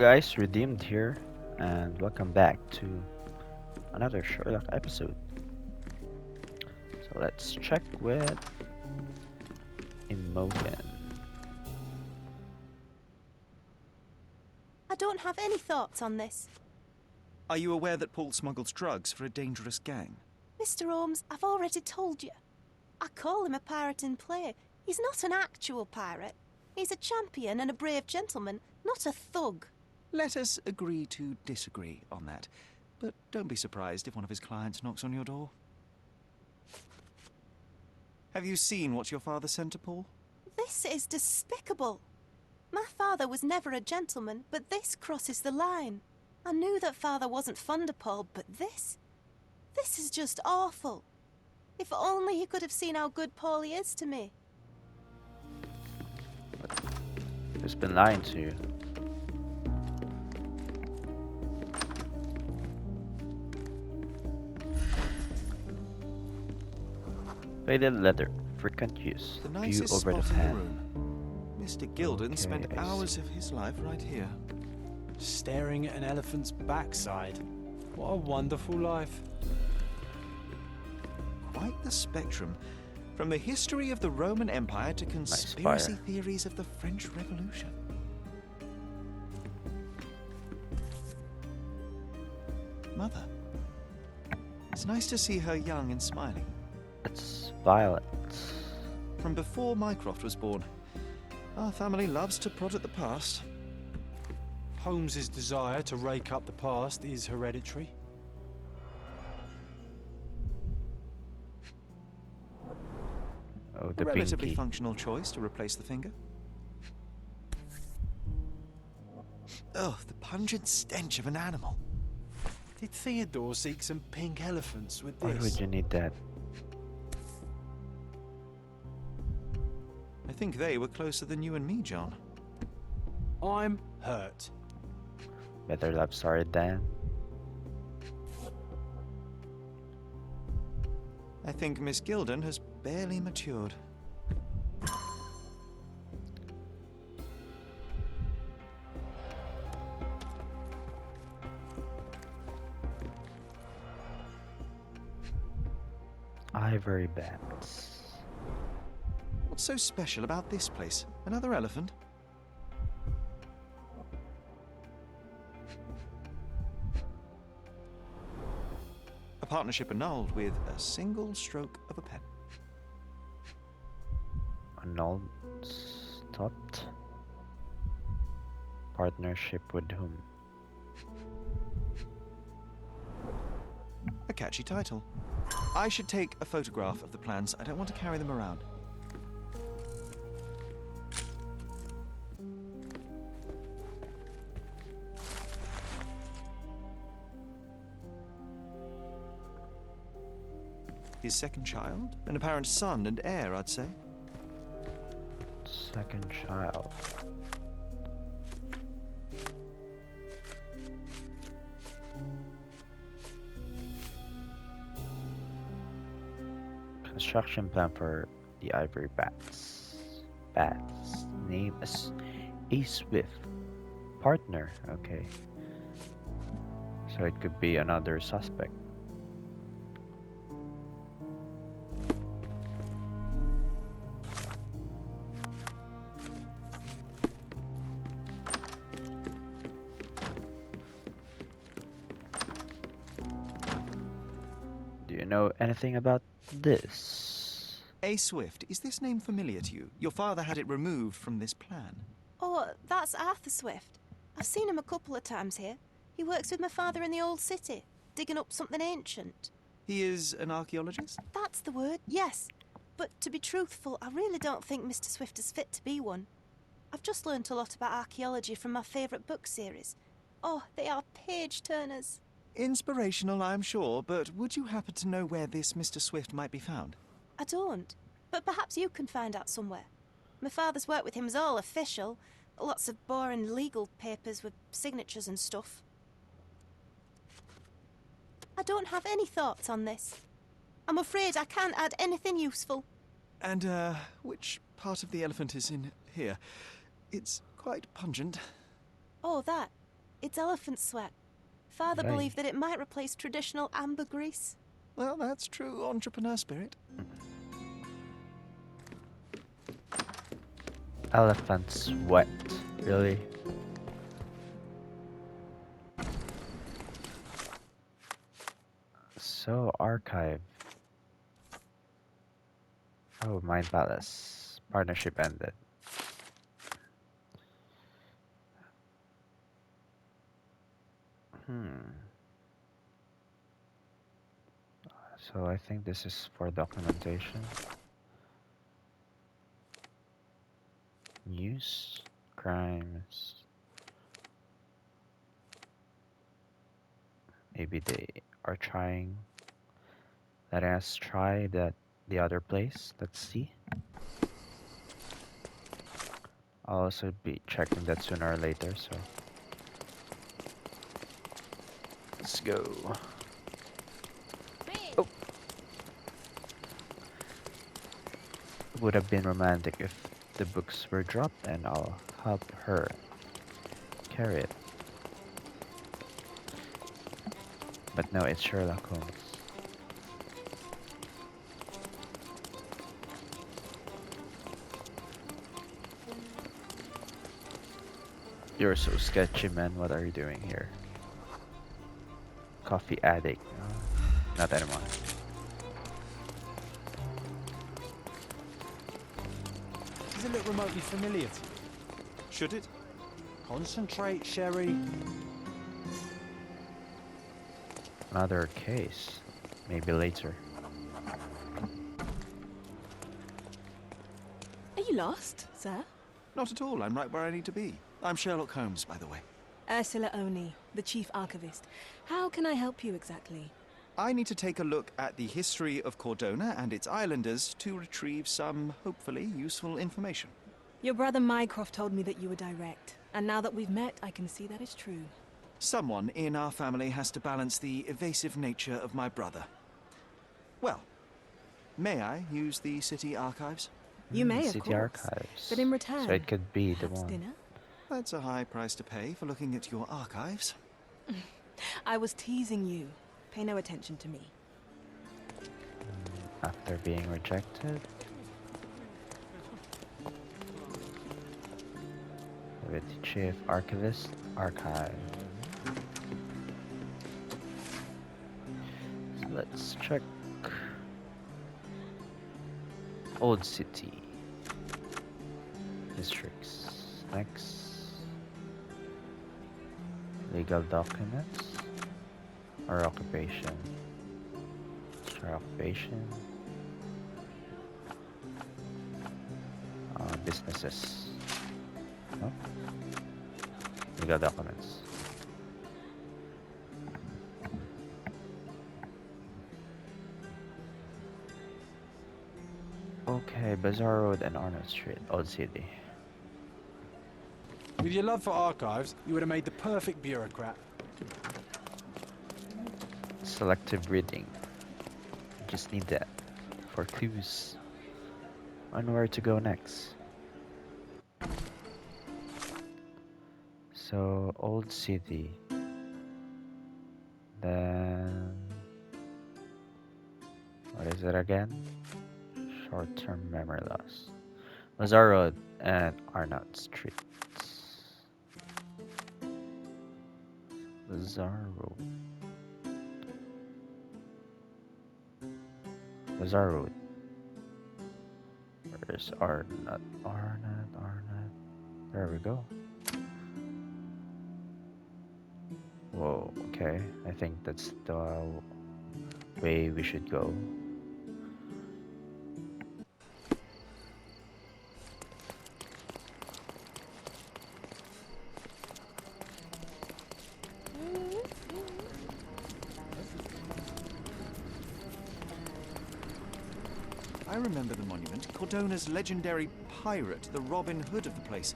Guys, Redeemed here, and welcome back to another Sherlock episode. So let's check with Imogen. I don't have any thoughts on this. Are you aware that Paul smuggles drugs for a dangerous gang? Mr. Holmes, I've already told you. I call him a pirate in play. He's not an actual pirate. He's a champion and a brave gentleman, not a thug. Let us agree to disagree on that. But don't be surprised if one of his clients knocks on your door. Have you seen what your father sent to Paul? This is despicable. My father was never a gentleman, but this crosses the line. I knew that father wasn't fond of Paul, but this is just awful. If only he could have seen how good Paulie is to me. Who's been lying to you? Faded leather, frequent use. The View nicest over the spot in the pan. room. Mr. Gilden spent Okay, I hours of his life right here. Staring at an elephant's backside. What a wonderful life. Quite the spectrum. From the history of the Roman Empire to conspiracy fire. theories of the French Revolution. Mother. It's nice to see her young and smiling. It's violet. From before Mycroft was born. Our family loves to prod at the past. Holmes's desire to rake up the past is hereditary. Oh, A the relatively pinky. functional choice to replace the finger. Oh, the pungent stench of an animal. Did Theodore seek some pink elephants with Why this? would you need that? I think they were closer than you and me, John. I'm hurt. Better love story than. I think Miss Gilden has barely matured. Ivory bats. What's so special about this place? Another elephant? A partnership annulled with a single stroke of a pen. Annulled. Stopped. Partnership with whom? A catchy title. I should take a photograph of the plans. I don't want to carry them around. His second child? An apparent son and heir, I'd say. Second child. Construction plan for the ivory bats. Bats. Name is A Swift. Partner. Okay. So it could be another suspect. Do you know anything about this? A. Swift, is this name familiar to you? Your father had it removed from this plan. Oh, that's Arthur Swift. I've seen him a couple of times here. He works with my father in the old city, digging up something ancient. He is an archaeologist? That's the word, yes. But to be truthful, I really don't think Mr. Swift is fit to be one. I've just learnt a lot about archaeology from my favourite book series. Oh, they are page-turners. Inspirational, I'm sure, but would you happen to know where this Mr. Swift might be found? I don't, but perhaps you can find out somewhere. My father's work with him is all official. Lots of boring legal papers with signatures and stuff. I don't have any thoughts on this. I'm afraid I can't add anything useful. And, which part of the elephant is in here? It's quite pungent. Oh, that. It's elephant sweat. Father Right. believed that it might replace traditional ambergris. Well, that's true entrepreneur spirit. Elephant sweat. Really? So, archive. Oh, Mind Palace. Partnership ended. Hmm. So I think this is for documentation. News, crimes. Maybe they are trying. Letting us try the other place. Let's see. I'll also be checking that sooner or later. So let's go. Oh, would have been romantic if the books were dropped, and I'll help her carry it. But no, it's Sherlock Holmes. You're so sketchy, man. What are you doing here? Coffee addict. Not anymore. Does it look remotely familiar to you? Should it? Concentrate, Sherry. Another case. Maybe later. Are you lost, sir? Not at all. I'm right where I need to be. I'm Sherlock Holmes, by the way. Ursula Oni, the chief archivist. How can I help you exactly? I need to take a look at the history of Cordona and its islanders to retrieve some, hopefully, useful information. Your brother Mycroft told me that you were direct, and now that we've met, I can see that is true. Someone in our family has to balance the evasive nature of my brother. Well, may I use the city archives? You may, of City course. archives. But in return, So it could be the perhaps one. dinner? That's a high price to pay for looking at your archives. I was teasing you. Pay no attention to me. After being rejected. With the chief archivist archive. So let's check. Old City. Districts. Next. Legal documents. Or occupation. Or occupation. Businesses. No? Legal documents. Okay, Bazaar Road and Arnold Street, Old City. With your love for archives, you would have made the perfect bureaucrat. Selective reading. Just need that for clues on where to go next. So, Old City. Then, what is it again? Short-term memory loss. Bazaar Road and Arnold Street. Bazaar Road. Bazaar Road. Where's Arnold? Arnold. There we go. Whoa, okay. I think that's the way we should go. I remember the monument, Cordona's legendary pirate, the Robin Hood of the place.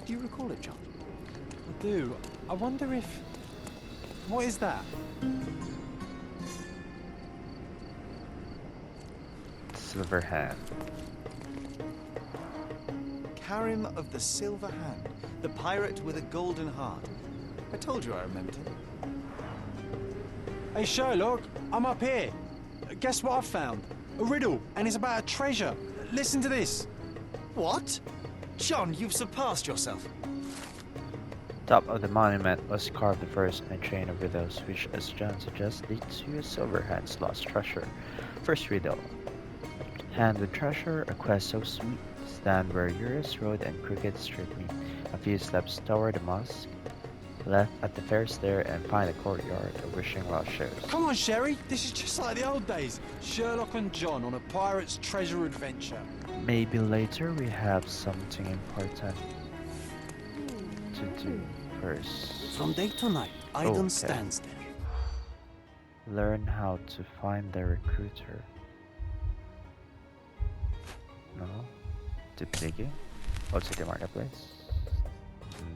Do you recall it, John? I do. I wonder if... What is that? Silver Hand. Karim of the Silver Hand, the pirate with a golden heart. I told you I remembered him. Hey Sherlock, I'm up here. Guess what I've found? A riddle, and it's about a treasure. Listen to this. What? John, you've surpassed yourself. Top of the monument was carved the first in a chain of riddles, which, as John suggests, leads to a Silverhand's lost treasure. First riddle. Hand with treasure, a quest so sweet. Stand where Eurus Road and Crooked Street meet. A few steps toward the mosque. Left at the fair stair and find a courtyard, a wishing well shares. Come on, Sherry. This is just like the old days. Sherlock and John on a pirate's treasure adventure. Maybe later we have something important to do first. From day to night, Okay. Aiden stands there. Learn how to find the recruiter. No. Deep digging. Old City Marketplace.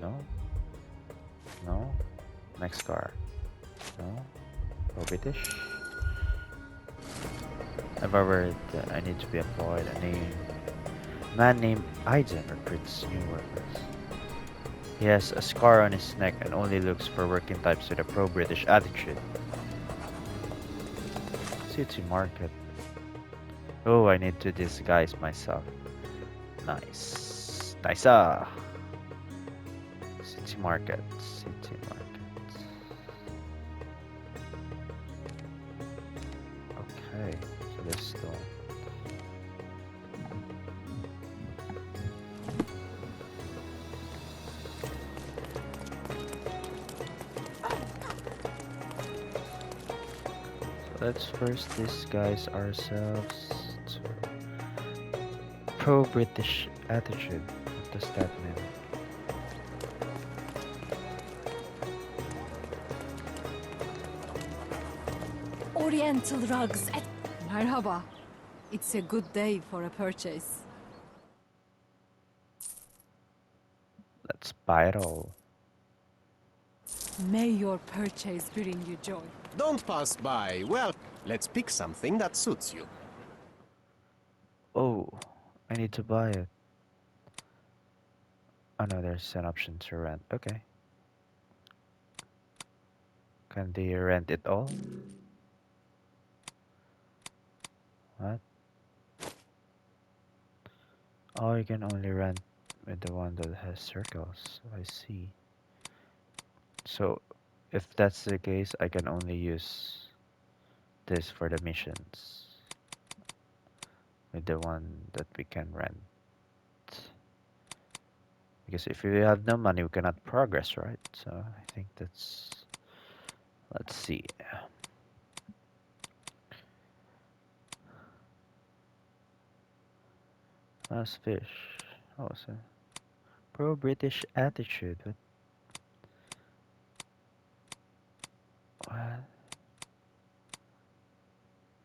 No. No. Next car. No. Go British. I've heard that I need to be employed. A man named Aiden recruits new workers. He has a scar on his neck and only looks for working types with a pro-British attitude. City Market. Oh, I need to disguise myself. Nice. Nice. City Market. City Market. Okay, so this is the one. Let's first disguise ourselves to pro-British attitude. What does that mean? Oriental rugs at Marhaba. It's a good day for a purchase. Let's buy it all. May your purchase bring you joy. Don't pass by. Well, let's pick something that suits you. Oh, I need to buy it. Oh no, there's an option to rent. Okay. Can they rent it all? What? Oh, you can only rent with the one that has circles. I see. So, if that's the case, I can only use this for the missions. With the one that we can rent. Because if we have no money, we cannot progress, right? So, I think that's... Let's see. Last fish. Oh, so... Pro-British attitude. What?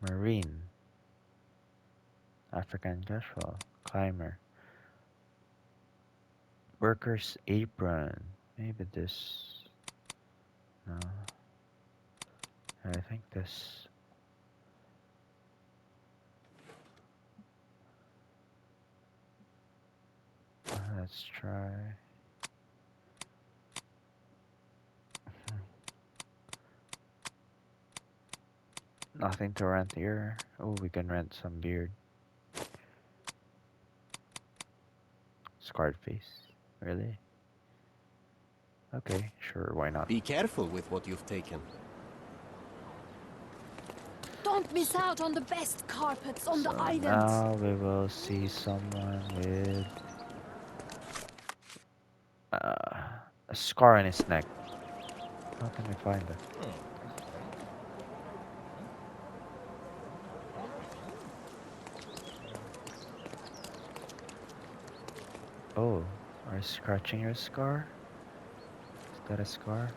Marine. African casual. Climber. Worker's apron. Maybe this. No. I think this. Let's try. Nothing to rent here. Oh, we can rent some beard. Scarred face. Really? Okay, sure, why not? Be careful with what you've taken. Don't miss out on the best carpets on the So island. now we will see someone with a scar on his neck. How can we find it? Oh, are you scratching your scar? Is that a scar?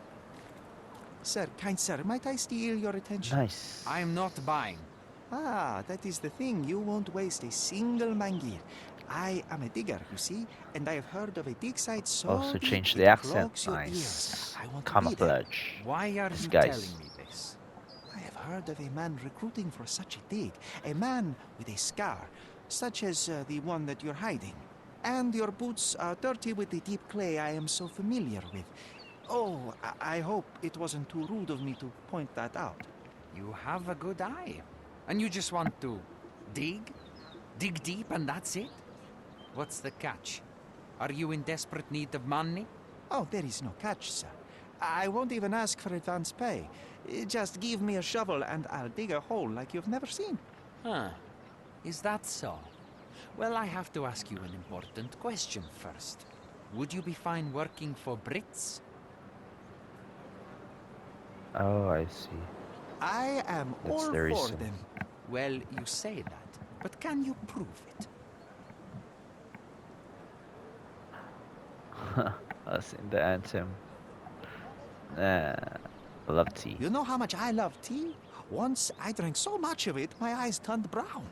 Sir, kind sir, might I steal your attention? Nice. I am not buying. Ah, that is the thing. You won't waste a single mangear. I am a digger, you see, and I have heard of a dig site so Also deep change it the accent. clogs your Nice. ears. I want to be there. Camouflage. Why are you Disguise. telling me this? I have heard of a man recruiting for such a dig. A man with a scar, such as the one that you're hiding. And your boots are dirty with the deep clay I am so familiar with. Oh, I hope it wasn't too rude of me to point that out. You have a good eye. And you just want to dig? Dig deep and that's it? What's the catch? Are you in desperate need of money? Oh, there is no catch, sir. I won't even ask for advance pay. Just give me a shovel and I'll dig a hole like you've never seen. Huh. Is that so? Well, I have to ask you an important question first. Would you be fine working for Brits? Oh, I see. I am That's all the for reason. them. Well, you say that, but can you prove it? Us in the anthem. Nah, I love tea. You know how much I love tea? Once I drank so much of it, my eyes turned brown.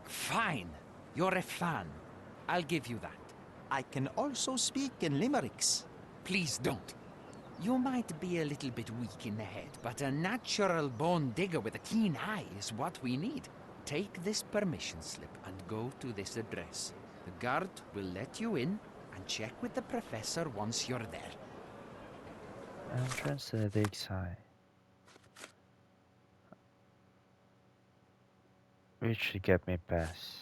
Fine. You're a fan. I'll give you that. I can also speak in limericks. Please don't. You might be a little bit weak in the head, but a natural bone digger with a keen eye is what we need. Take this permission slip and go to this address. The guard will let you in and check with the professor once you're there. Entrance to the dig site. Which should get me past.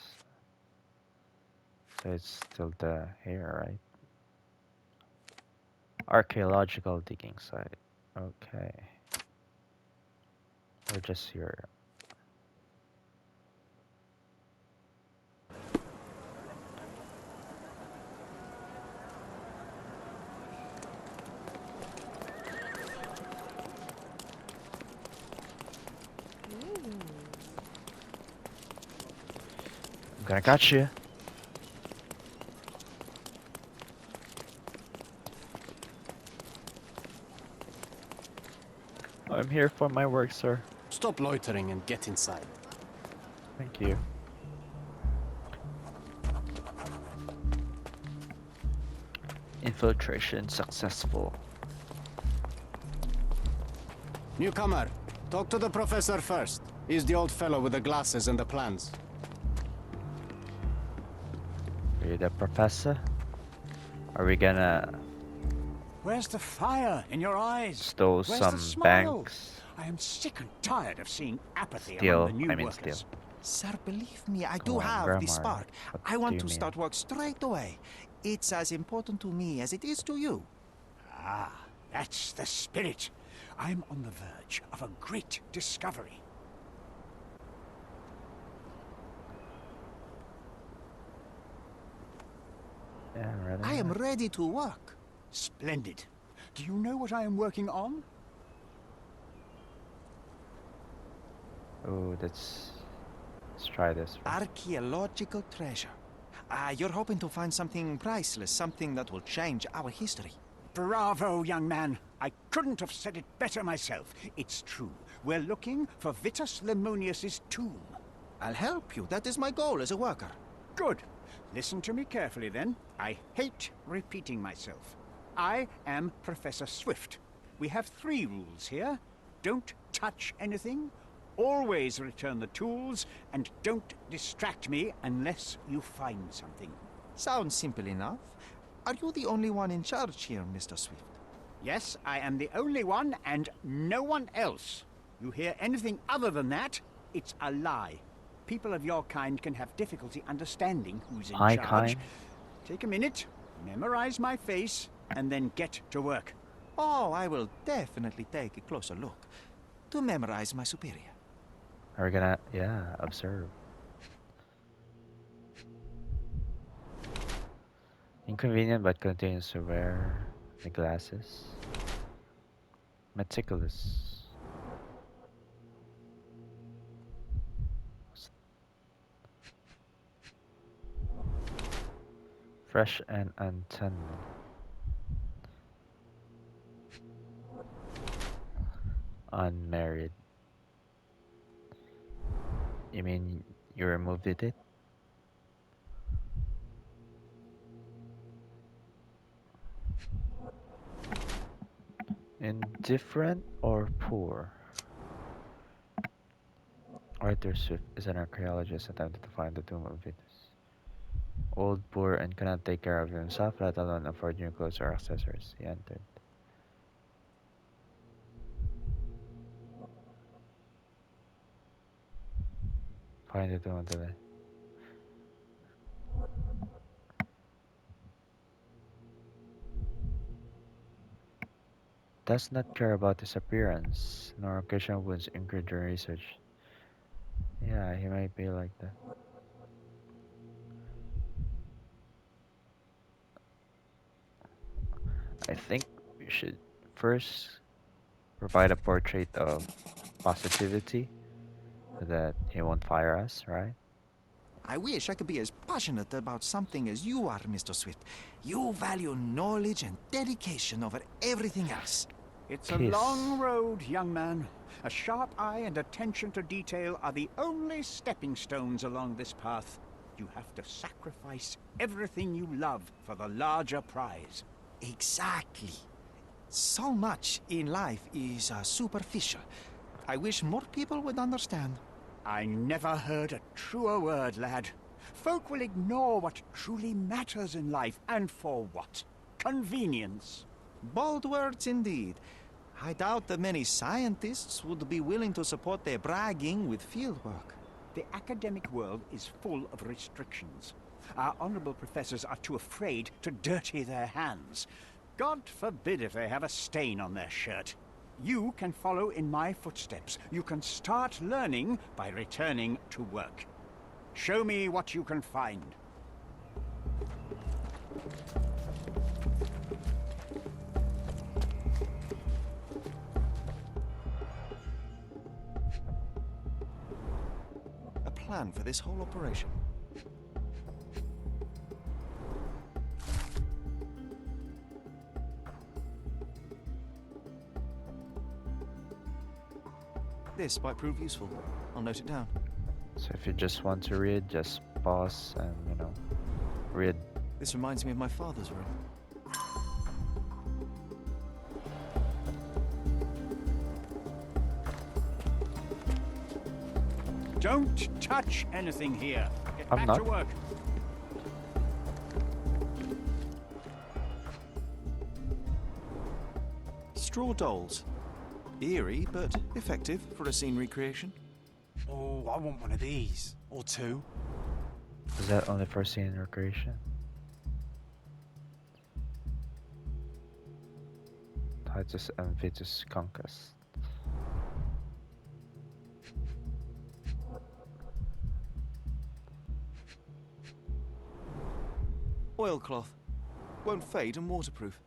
So it's still the here, right? Archaeological digging site. Okay. We're just here. I'm gonna catch you. I'm here for my work, sir. Stop loitering and get inside. Thank you. Infiltration successful. Newcomer, talk to the professor first. He's the old fellow with the glasses and the plans. Are you the professor? Are we gonna Where's the fire in your eyes? steal Where's some the smile? banks? I am sick and tired of seeing apathy Steal, among the new I mean workers. steal. Sir, believe me, I Come do on, have Grammar. the spark. What I do want you to mean? start work straight away. It's as important to me as it is to you. Ah, that's the spirit. I'm on the verge of a great discovery. Yeah, right. I am ready to work. Splendid. Do you know what I am working on? Oh, let's try this. Archaeological treasure. You're hoping to find something priceless, something that will change our history. Bravo, young man. I couldn't have said it better myself. It's true. We're looking for Vitus Lemonius's tomb. I'll help you. That is my goal as a worker. Good. Listen to me carefully, then. I hate repeating myself. I am Professor Swift. We have 3 rules here. Don't touch anything, always return the tools, and don't distract me unless you find something. Sounds simple enough. Are you the only one in charge here, Mr. Swift? Yes, I am the only one and no one else. You hear anything other than that, it's a lie. People of your kind can have difficulty understanding who's in My charge. kind? Take a minute, memorize my face, and then get to work. Oh, I will definitely take a closer look to memorize my superior. Are we gonna, yeah, observe. Inconvenient but continues to wear the glasses. Meticulous. Fresh and untended. Unmarried. You mean you removed it? Indifferent or poor? Arthur Swift is an archaeologist attempting to find the tomb of Venus. Old, poor, and cannot take care of himself, let alone afford new clothes or accessories. He entered. Find it on the does not care about his appearance, nor occasional wounds incurred during research. Yeah, he might be like that. I think we should first provide a portrait of positivity so that he won't fire us, right? I wish I could be as passionate about something as you are, Mr. Swift. You value knowledge and dedication over everything else. It's a Kiss. long road, young man. A sharp eye and attention to detail are the only stepping stones along this path. You have to sacrifice everything you love for the larger prize. Exactly. So much in life is superficial. I wish more people would understand. I never heard a truer word, lad. Folk will ignore what truly matters in life, and for what? Convenience. Bold words indeed. I doubt that many scientists would be willing to support their bragging with fieldwork. The academic world is full of restrictions. Our honorable professors are too afraid to dirty their hands. God forbid if they have a stain on their shirt. You can follow in my footsteps. You can start learning by returning to work. Show me what you can find. A plan for this whole operation. This might prove useful. I'll note it down. So if you just want to read, just pause and, read. This reminds me of my father's room. Don't touch anything here. Get I'm back to not. work. Straw dolls. Eerie, but effective for a scene recreation. Oh, I want one of these. Or two. Is that only for scene recreation? Titus and Vitus Conquest. Oilcloth. Won't fade and waterproof.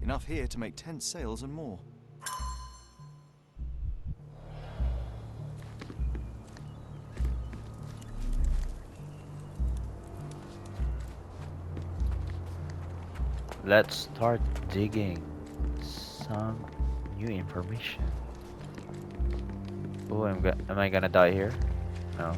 Enough here to make 10 sails and more. Let's start digging some new information. Oh, am I gonna die here? No.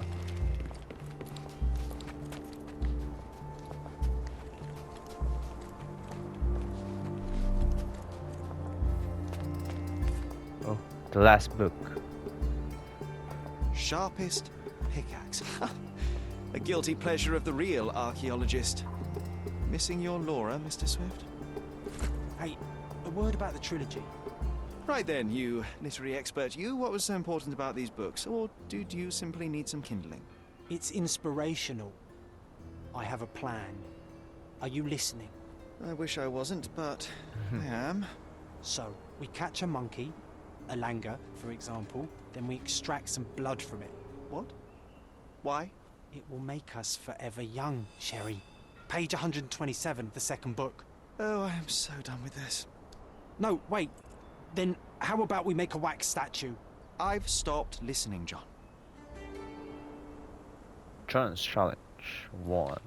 Oh, the last book. Sharpest pickaxe. A guilty pleasure of the real archaeologist. Missing your Laura, Mr. Swift? Hey, a word about the trilogy. Right then, you literary expert. What was so important about these books? Or did you simply need some kindling? It's inspirational. I have a plan. Are you listening? I wish I wasn't, but I am. So, we catch a monkey, a langur, for example, then we extract some blood from it. What? Why? It will make us forever young, Sherry. Page 127, the second book. Oh, I am so done with this. No, wait. Then how about we make a wax statue? I've stopped listening, John. John's challenge 1.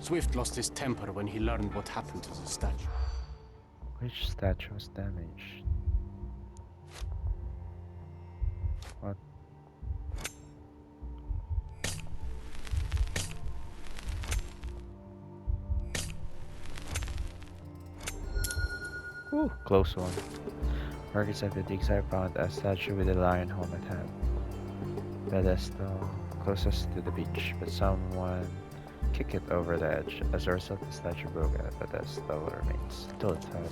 Swift lost his temper when he learned what happened to the statue. Which statue was damaged? What? Ooh, close one. Markets at the digs I found a statue with a lion helmet head. Pedestal closest to the beach, but someone kicked it over the edge. As a result, the statue broke and the pedestal remains till its head.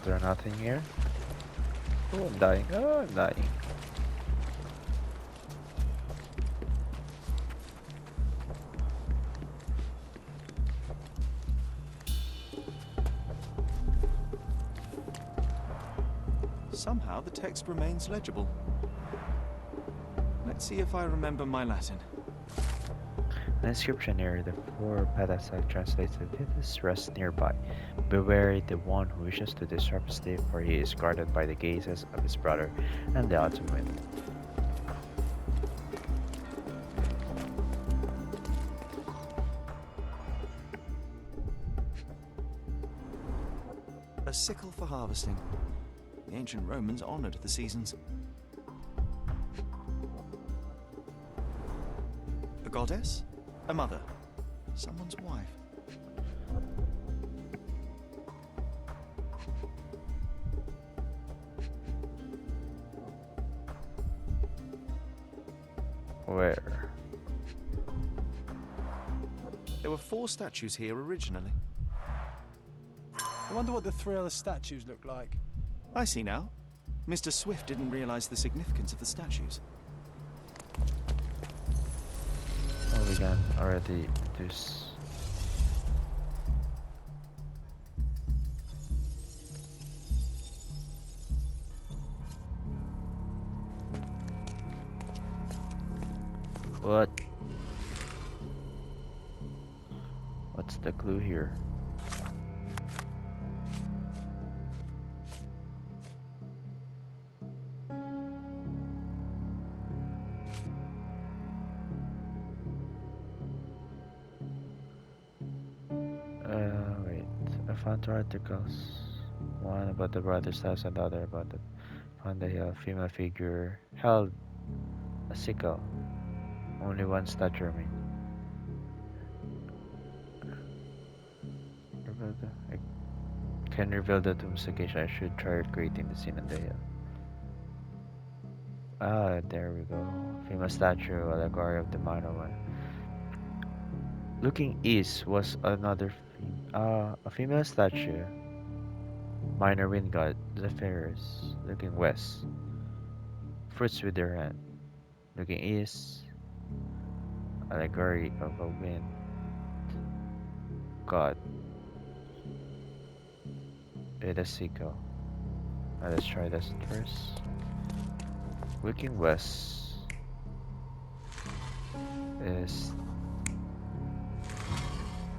there nothing here? Oh, I'm dying. Oh, I'm dying. Somehow the text remains legible. Let's see if I remember my Latin. An inscription near the four pedestal translates to Vitus rests nearby. Beware the one who wishes to disrupt his sleep, for he is guarded by the gazes of his brother and the autumn wind. A sickle for harvesting. The ancient Romans honored the seasons. A goddess? A mother? Someone's wife? Where? There were 4 statues here originally. I wonder what the 3 other statues look like. I see now. Mr. Swift didn't realize the significance of the statues. Oh, we can already deduce. What? What's the clue here? Wait. I found 2 articles. One about the brother's house and the other about the found a female figure held a sickle. Only one statue remained. I can reveal the tomb's location. I should try recreating the scene on the hill. Ah, there we go. Famous statue, allegory of the minor one. Looking east was another a female statue. Minor wind god, Zephyrus. Looking west, fruits with their hand. Looking east, allegory of a wind god with a sickle. Let's try this first. Looking west is.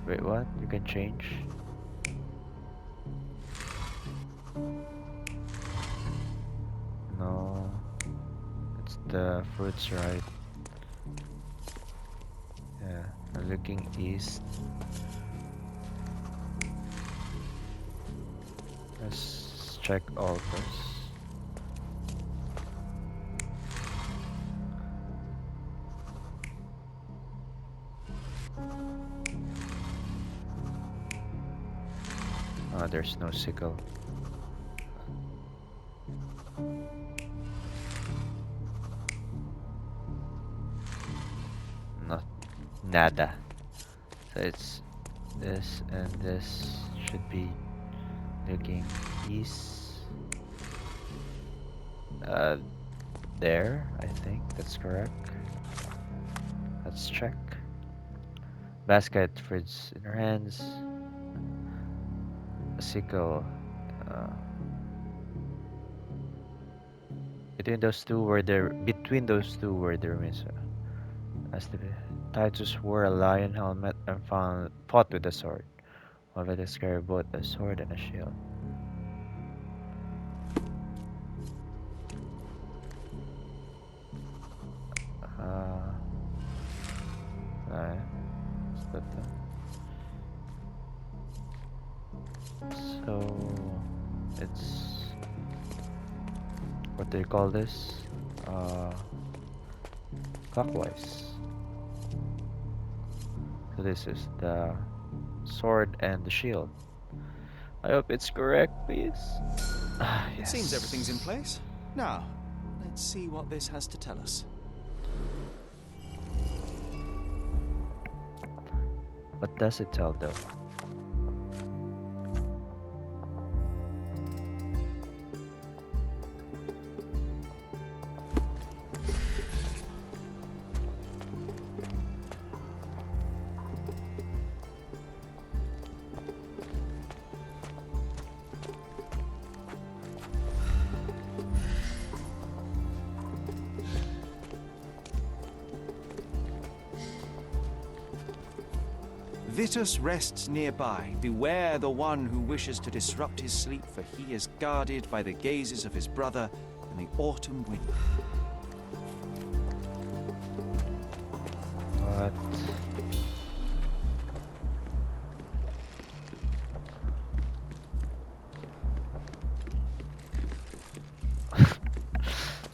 Wait, what? You can change? No. It's the fruits, right? Yeah. I'm looking east. Let's check all first. There's no sickle. Not nada. So it's this and this should be looking east. There, I think that's correct. Let's check. Basket, fruits in her hands. A sickle. Between those two were the remains. As the Titus wore a lion helmet and fought with a sword, while Vetus carried both a sword and a shield. Alright. Split them. So it's what do you call this? Clockwise. So this is the sword and the shield. I hope it's correct, please. It seems everything's in place. Now, let's see what this has to tell us. What does it tell though? Vitus rests nearby. Beware the one who wishes to disrupt his sleep, for he is guarded by the gazes of his brother and the autumn wind. What?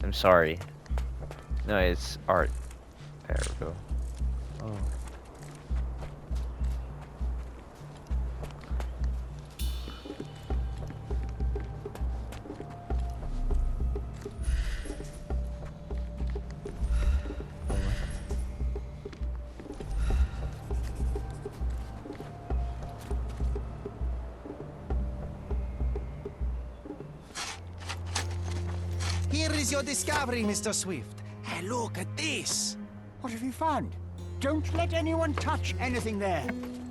I'm sorry. No, it's art. There we go. Oh. Here is your discovery, Mr. Swift. Hey, look at this. What have you found? Don't let anyone touch anything there.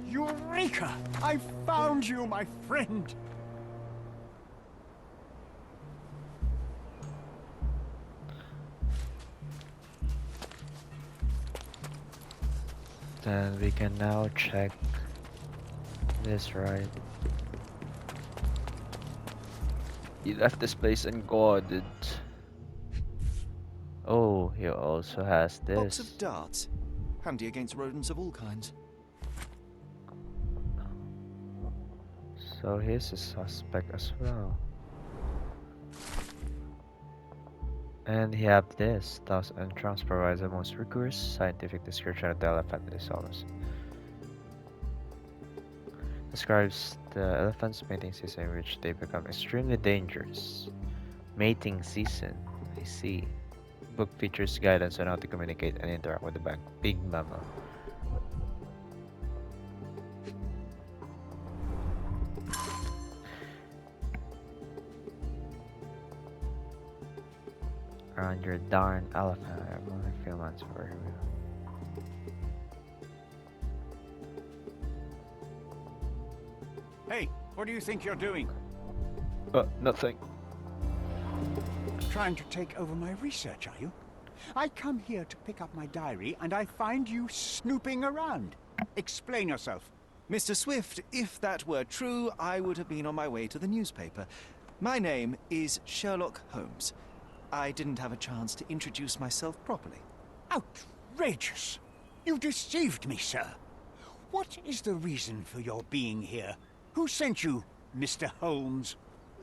Eureka! I found you, my friend. Then we can now check this, right? He left this place unguarded. Oh, he also has Box this. of darts. Handy against rodents of all kinds. So he's a suspect as well. And he have this. Thus, entrance provides the most rigorous scientific description of the elephant Isolus. Describes the elephant's mating season in which they become extremely dangerous. Mating season, I see. Book features guidance on how to communicate and interact with the big mammal. Around your darn elephant, I have only a few months for you. Hey, what do you think you're doing? Nothing. Trying to take over my research, are you? I come here to pick up my diary, and I find you snooping around. Explain yourself. Mr. Swift, if that were true, I would have been on my way to the newspaper. My name is Sherlock Holmes. I didn't have a chance to introduce myself properly. Outrageous! You deceived me, sir. What is the reason for your being here? Who sent you, Mr. Holmes?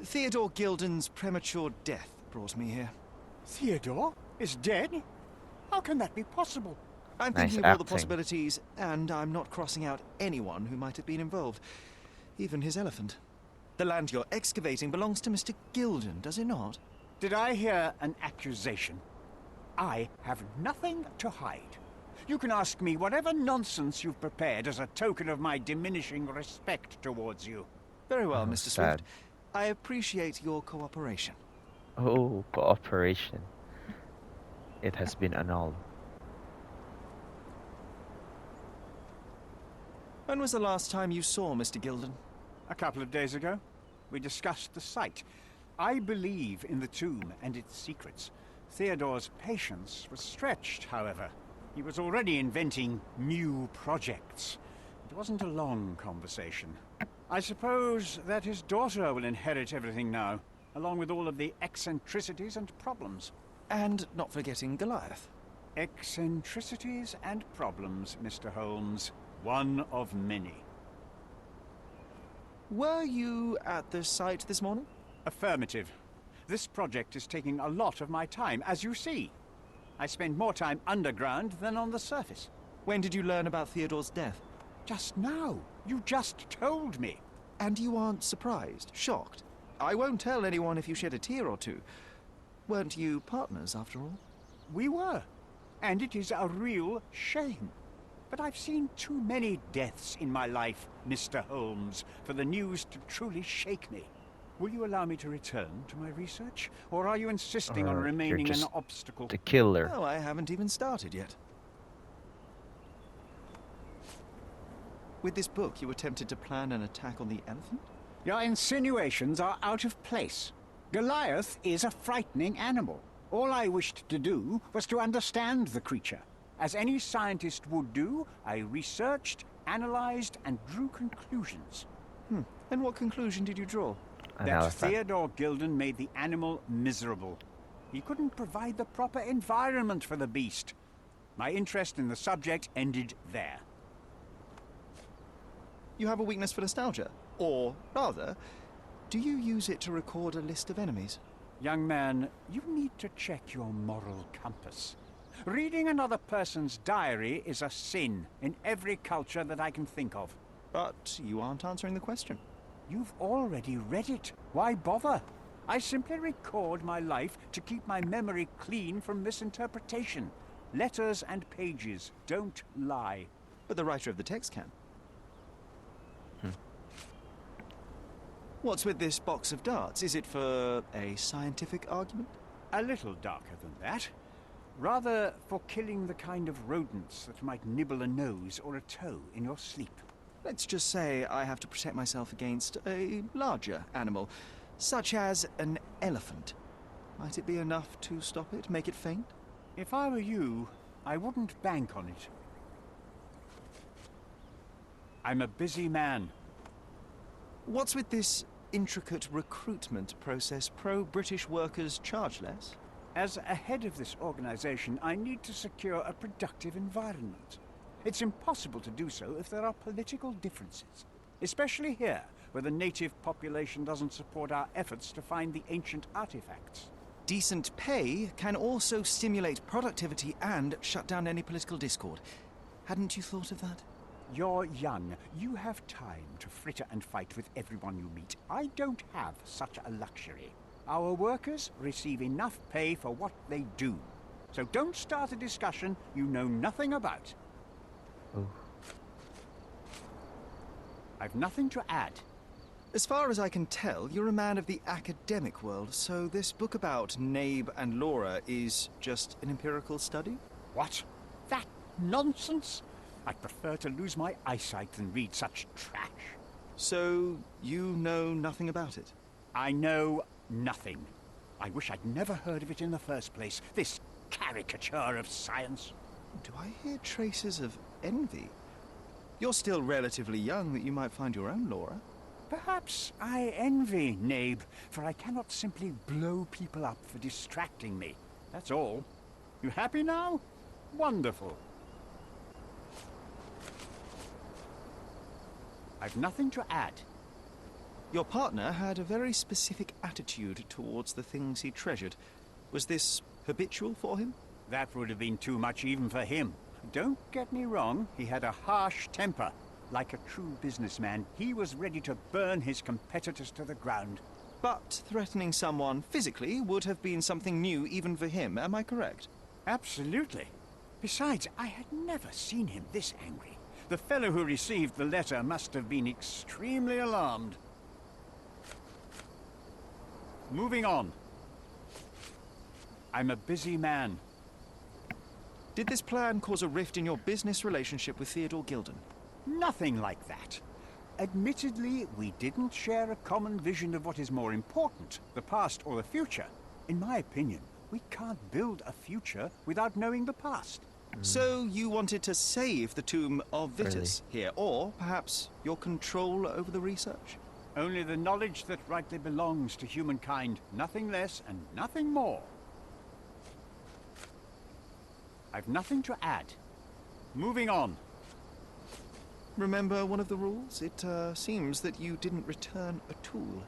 Theodore Gilden's premature death brought me here. Theodore is dead? How can that be possible? I'm Nice thinking of all the acting. possibilities, and I'm not crossing out anyone who might have been involved. Even his elephant. The land you're excavating belongs to Mr. Gilden, does it not? Did I hear an accusation? I have nothing to hide. You can ask me whatever nonsense you've prepared as a token of my diminishing respect towards you. Very well, Oh, Mr. sad. Swift. I appreciate your cooperation. Oh, cooperation. It has been annulled. When was the last time you saw Mr. Gilden? A couple of days ago, we discussed the site. I believe in the tomb and its secrets. Theodore's patience was stretched, however. He was already inventing new projects. It wasn't a long conversation. I suppose that his daughter will inherit everything now, along with all of the eccentricities and problems. And not forgetting Goliath. Eccentricities and problems, Mr. Holmes. One of many. Were you at the site this morning? Affirmative. This project is taking a lot of my time, as you see. I spend more time underground than on the surface. When did you learn about Theodore's death? Just now. You just told me. And you aren't surprised, shocked? I won't tell anyone if you shed a tear or two. Weren't you partners, after all? We were. And it is a real shame. But I've seen too many deaths in my life, Mr. Holmes, for the news to truly shake me. Will you allow me to return to my research? Or are you insisting on You're remaining an just obstacle? The killer. Oh, I haven't even started yet. With this book, you attempted to plan an attack on the elephant? Your insinuations are out of place. Goliath is a frightening animal. All I wished to do was to understand the creature. As any scientist would do, I researched, analyzed, and drew conclusions. And what conclusion did you draw? An That elephant. Theodore Gilden made the animal miserable. He couldn't provide the proper environment for the beast. My interest in the subject ended there. You have a weakness for nostalgia. Or, rather, do you use it to record a list of enemies? Young man, you need to check your moral compass. Reading another person's diary is a sin in every culture that I can think of. But you aren't answering the question. You've already read it. Why bother? I simply record my life to keep my memory clean from misinterpretation. Letters and pages don't lie. But the writer of the text can. What's with this box of darts? Is it for a scientific argument? A little darker than that. Rather for killing the kind of rodents that might nibble a nose or a toe in your sleep. Let's just say I have to protect myself against a larger animal, such as an elephant. Might it be enough to stop it, make it faint? If I were you, I wouldn't bank on it. I'm a busy man. What's with this intricate recruitment process? Pro-British workers charge less? As a head of this organization, I need to secure a productive environment. It's impossible to do so if there are political differences, especially here, where the native population doesn't support our efforts to find the ancient artifacts. Decent pay can also stimulate productivity and shut down any political discord. Hadn't you thought of that? You're young. You have time to fritter and fight with everyone you meet. I don't have such a luxury. Our workers receive enough pay for what they do. So don't start a discussion you know nothing about. Ooh. I've nothing to add. As far as I can tell, you're a man of the academic world, so this book about Nabe and Laura is just an empirical study? What? That nonsense? I'd prefer to lose my eyesight than read such trash. So, you know nothing about it? I know nothing. I wish I'd never heard of it in the first place, this caricature of science. Do I hear traces of envy? You're still relatively young that you might find your own Laura. Perhaps I envy Nabe, for I cannot simply blow people up for distracting me. That's all. You happy now? Wonderful. I've nothing to add. Your partner had a very specific attitude towards the things he treasured. Was this habitual for him? That would have been too much even for him. Don't get me wrong, he had a harsh temper. Like a true businessman, he was ready to burn his competitors to the ground. But threatening someone physically would have been something new even for him, am I correct? Absolutely. Besides, I had never seen him this angry. The fellow who received the letter must have been extremely alarmed. Moving on. I'm a busy man. Did this plan cause a rift in your business relationship with Theodore Gilden? Nothing like that. Admittedly, we didn't share a common vision of what is more important, the past or the future. In my opinion, we can't build a future without knowing the past. So you wanted to save the tomb of Vitus here, or perhaps your control over the research? Only the knowledge that rightly belongs to humankind, nothing less and nothing more. I've nothing to add. Moving on. Remember one of the rules? It seems that you didn't return a tool.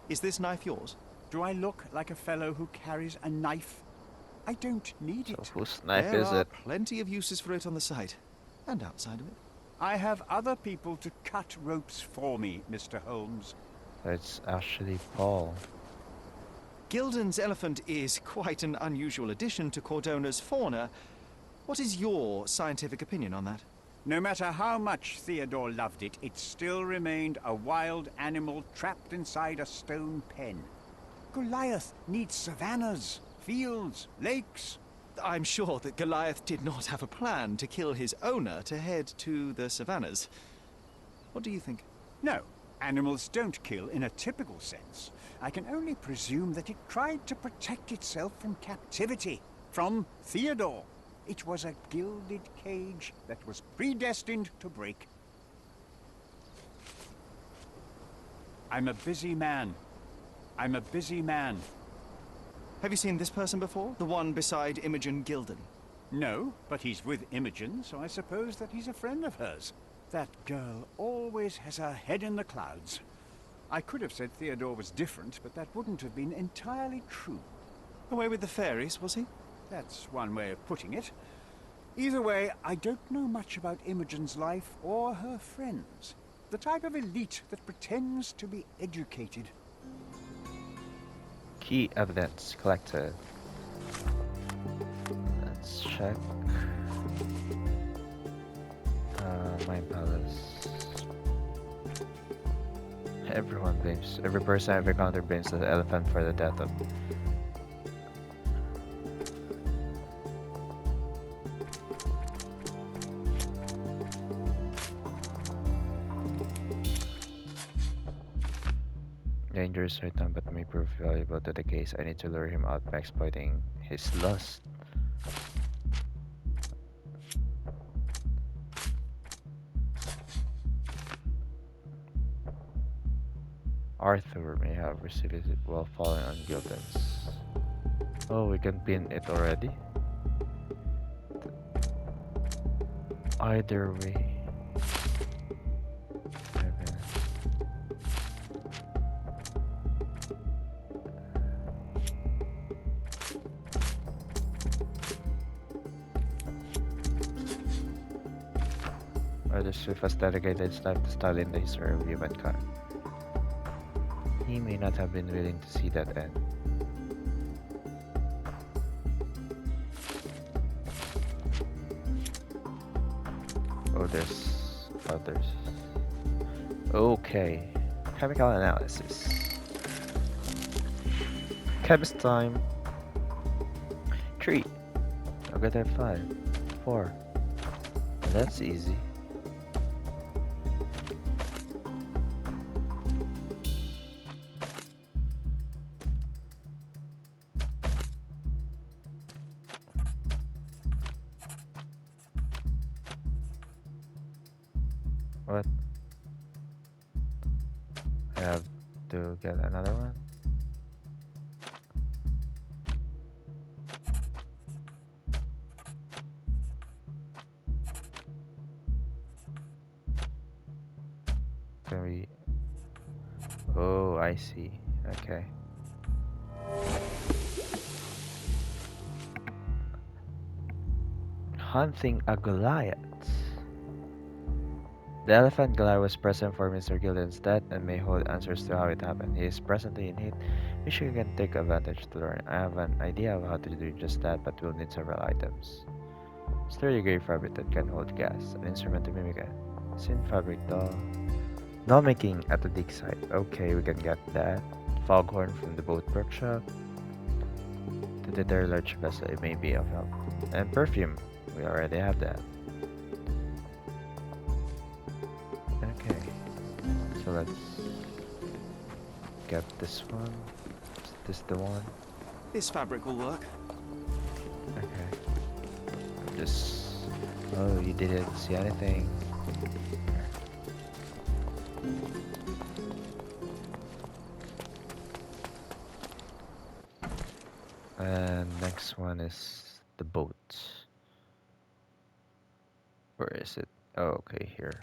Is this knife yours? Do I look like a fellow who carries a knife? I don't need So it. whose knife There is are it? plenty of uses for it on the site, and outside of it. I have other people to cut ropes for me, Mr. Holmes. It's actually Paul. Gilden's elephant is quite an unusual addition to Cordona's fauna. What is your scientific opinion on that? No matter how much Theodore loved it, it still remained a wild animal trapped inside a stone pen. Goliath needs savannas, fields, lakes. I'm sure that Goliath did not have a plan to kill his owner to head to the savannas. What do you think? No, animals don't kill in a typical sense. I can only presume that it tried to protect itself from captivity, from Theodore. It was a gilded cage that was predestined to break. I'm a busy man. I'm a busy man. Have you seen this person before? The one beside Imogen Gilden? No, but he's with Imogen, so I suppose that he's a friend of hers. That girl always has her head in the clouds. I could have said Theodore was different, but that wouldn't have been entirely true. Away with the fairies, was he? That's one way of putting it. Either way, I don't know much about Imogen's life or her friends. The type of elite that pretends to be educated. Key evidence collected. Let's check. Mind Palace. Every person I've encountered blames the elephant for the death of. Dangerous right now, but may prove valuable to the case. I need to lure him out by exploiting his lust. Arthur may have received it while falling on Gilden's. Oh, we can pin it already? Either way. Okay. Arthur Swift has dedicated his life to studying the history of humankind. He may not have been willing to see that end. Oh, there's others. Okay. Chemical analysis. Chemist time. 3. I'll get there 5. 4. That's easy. What? I have to get another one? Can we... Oh, I see. Okay. Hunting a Goliath. The elephant Goliath was present for Mr. Gilden's death and may hold answers to how it happened. He is presently in heat, which you can take advantage to learn. I have an idea of how to do just that, but we'll need several items. Sturdy gray fabric that can hold gas, an instrument to mimic it. Sin fabric doll. Doll making at the dig site. Okay, we can get that. Foghorn from the boat workshop. To deter large vessel, it may be of help. And perfume. We already have that. Okay, so let's get this one. Is this the one? This fabric will work. Okay. Just... Oh, you didn't see anything. And next one is the boat. Where is it? Oh, okay, here.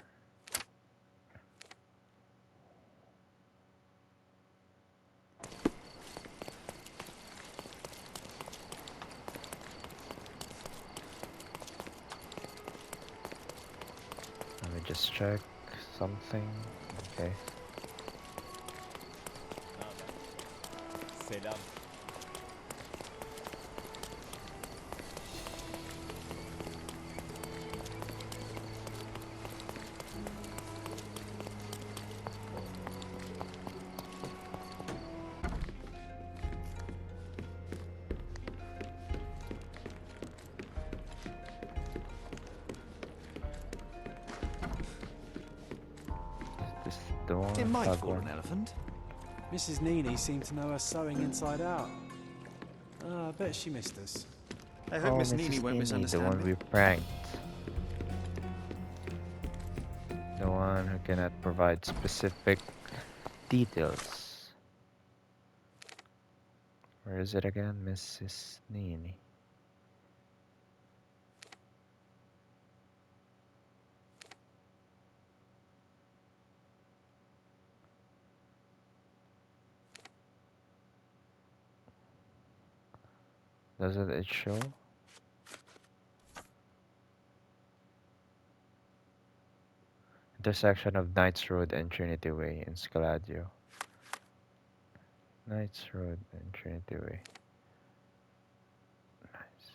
Let me just check something. Okay. Selam. Is this the one? It might Flag fool one? an elephant. Mrs. Nini seemed to know her sewing inside out. I bet she missed us. I hope Oh, Miss Mrs. Nini won't Nini, the misunderstand one me. we pranked. The one who cannot provide specific details. Where is it again? Mrs. Nini. Doesn't it show? Intersection of Knights Road and Trinity Way in Scaladio. Knights Road and Trinity Way. Nice.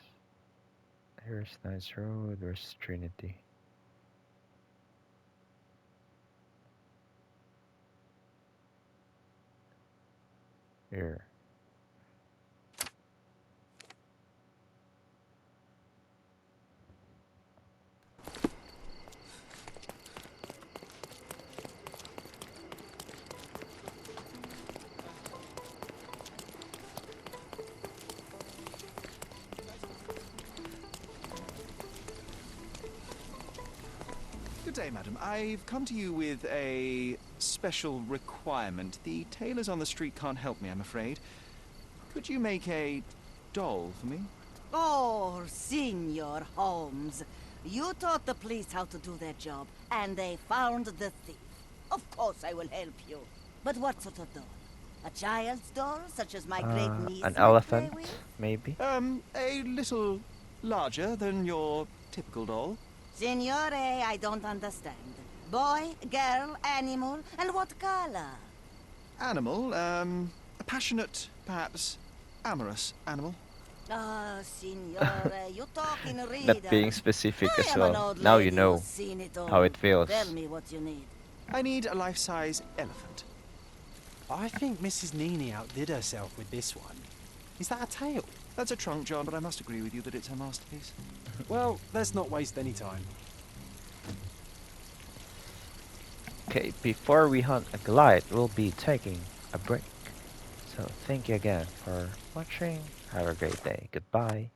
Here's Knights Road, where's Trinity? Here. Good day, madam. I've come to you with a special requirement. The tailors on the street can't help me, I'm afraid. Could you make a doll for me? Oh, Senor Holmes. You taught the police how to do their job, and they found the thief. Of course I will help you. But what sort of doll? A child's doll, such as my great niece An might play elephant, with? maybe? A little larger than your typical doll. Signore, I don't understand. Boy, girl, animal, and what color? Animal, a passionate, perhaps amorous animal. Ah, Signore, you talk in reader. Not being specific I as am an well. old Now lady you know who's seen it all. how it feels. Tell me what you need. I need a life-size elephant. I think Mrs. Nini outdid herself with this one. Is that a tail? That's a trunk, John, but I must agree with you that it's her masterpiece. Well, let's not waste any time. Okay, before we hunt a Goliath, we'll be taking a break. So thank you again for watching. Have a great day. Goodbye.